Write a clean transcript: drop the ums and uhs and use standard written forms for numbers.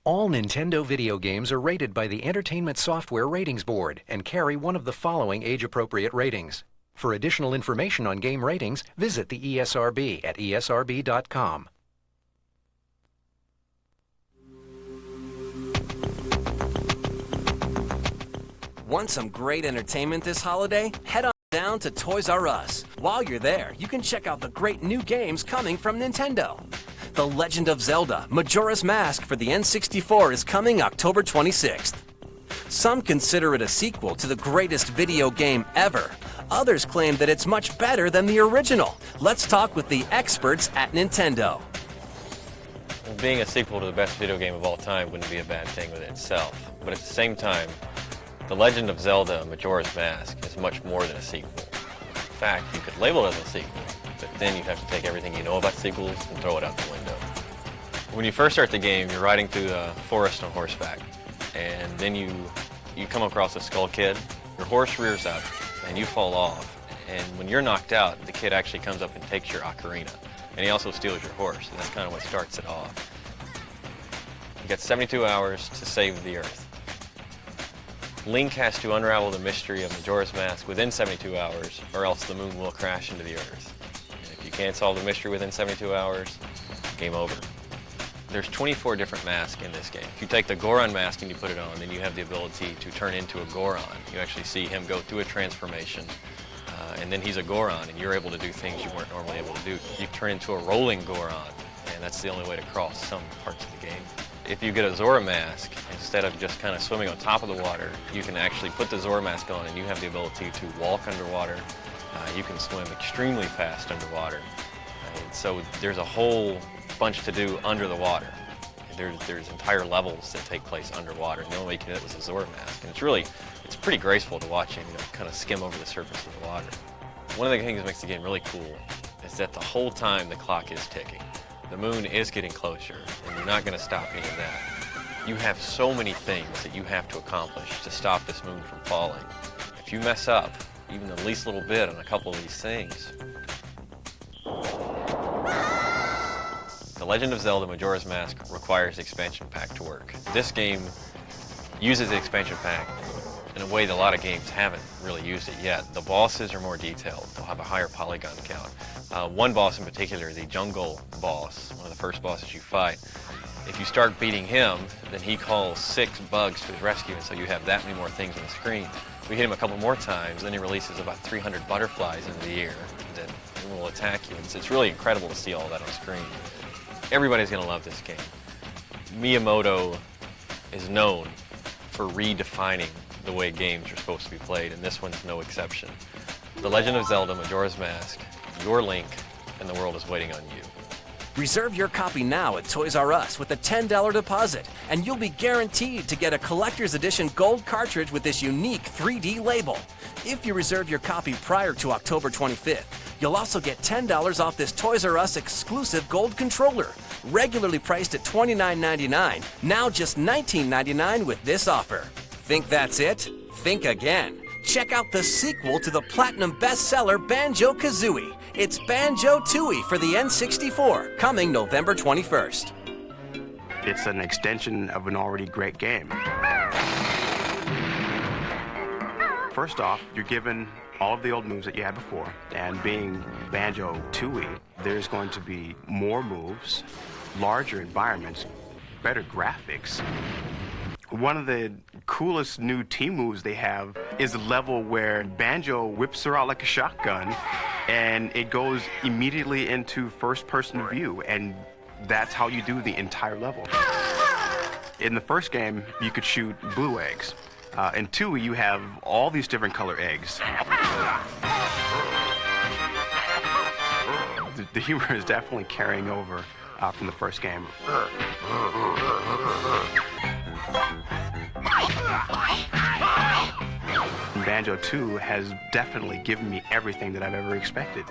All Nintendo video games are rated by the Entertainment Software Ratings Board and carry one of the following age-appropriate ratings. For additional information on game ratings, visit the ESRB at esrb.com. Want some great entertainment this holiday? Head on down to Toys R Us. While you're there, you can check out the great new games coming from Nintendo. The Legend of Zelda, Majora's Mask for the N64 is coming October 26th. Some consider it a sequel to the greatest video game ever. Others claim that it's much better than the original. Let's talk with the experts at Nintendo. Being a sequel to the best video game of all time wouldn't be a bad thing within itself, but at the same time, The Legend of Zelda, Majora's Mask is much more than a sequel. In fact, you could label it as a sequel, but then you have to take everything you know about sequels and throw it out the window. When you first start the game, you're riding through the forest on horseback, and then you come across a skull kid, your horse rears up, and you fall off. And when you're knocked out, the kid actually comes up and takes your ocarina, and he also steals your horse, and that's kind of what starts it off. You got 72 hours to save the Earth. Link has to unravel the mystery of Majora's Mask within 72 hours, or else the moon will crash into the Earth. And if you can't solve the mystery within 72 hours, game over. There's 24 different masks in this game. If you take the Goron mask and you put it on, then you have the ability to turn into a Goron. You actually see him go through a transformation, and then he's a Goron, and you're able to do things you weren't normally able to do. You turn into a rolling Goron, and that's the only way to cross some parts of the game. If you get a Zora mask, instead of just kind of swimming on top of the water, you can actually put the Zora mask on and you have the ability to walk underwater. You can swim extremely fast underwater. And so there's a whole bunch to do under the water. There's entire levels that take place underwater, and the only way you can do it with a Zora mask. And it's pretty graceful to watch him, kind of skim over the surface of the water. One of the things that makes the game really cool is that the whole time the clock is ticking. The moon is getting closer, and you're not going to stop any of that. You have so many things that you have to accomplish to stop this moon from falling. If you mess up even the least little bit on a couple of these things, The Legend of Zelda Majora's Mask requires the expansion pack to work. This game uses the expansion pack in a way that a lot of games haven't really used it yet. The bosses are more detailed. They'll have a higher polygon count. One boss in particular, the jungle boss, one of the first bosses you fight, if you start beating him, then he calls 6 bugs to his rescue, and so you have that many more things on the screen. We hit him a couple more times, then he releases about 300 butterflies into the air that will attack you. It's really incredible to see all that on screen. Everybody's going to love this game. Miyamoto is known for redefining the way games are supposed to be played, and this one's no exception. The Legend of Zelda Majora's Mask, your Link, and the world is waiting on you. Reserve your copy now at Toys R Us with a $10 deposit, and you'll be guaranteed to get a collector's edition gold cartridge with this unique 3D label. If you reserve your copy prior to October 25th, you'll also get $10 off this Toys R Us exclusive gold controller, regularly priced at $29.99, now just $19.99 with this offer. Think that's it? Think again. Check out the sequel to the platinum bestseller Banjo Kazooie. It's Banjo Tooie for the N64, coming November 21st. It's an extension of an already great game. First off, you're given all of the old moves that you had before, and being Banjo Tooie, there's going to be more moves, larger environments, better graphics. One of the coolest new team moves they have is a level where Banjo whips her out like a shotgun, and it goes immediately into first-person view, and that's how you do the entire level. In the first game, you could shoot blue eggs. In 2, you have all these different color eggs. The humor is definitely carrying over from the first game. Banjo 2 has definitely given me everything that I've ever expected.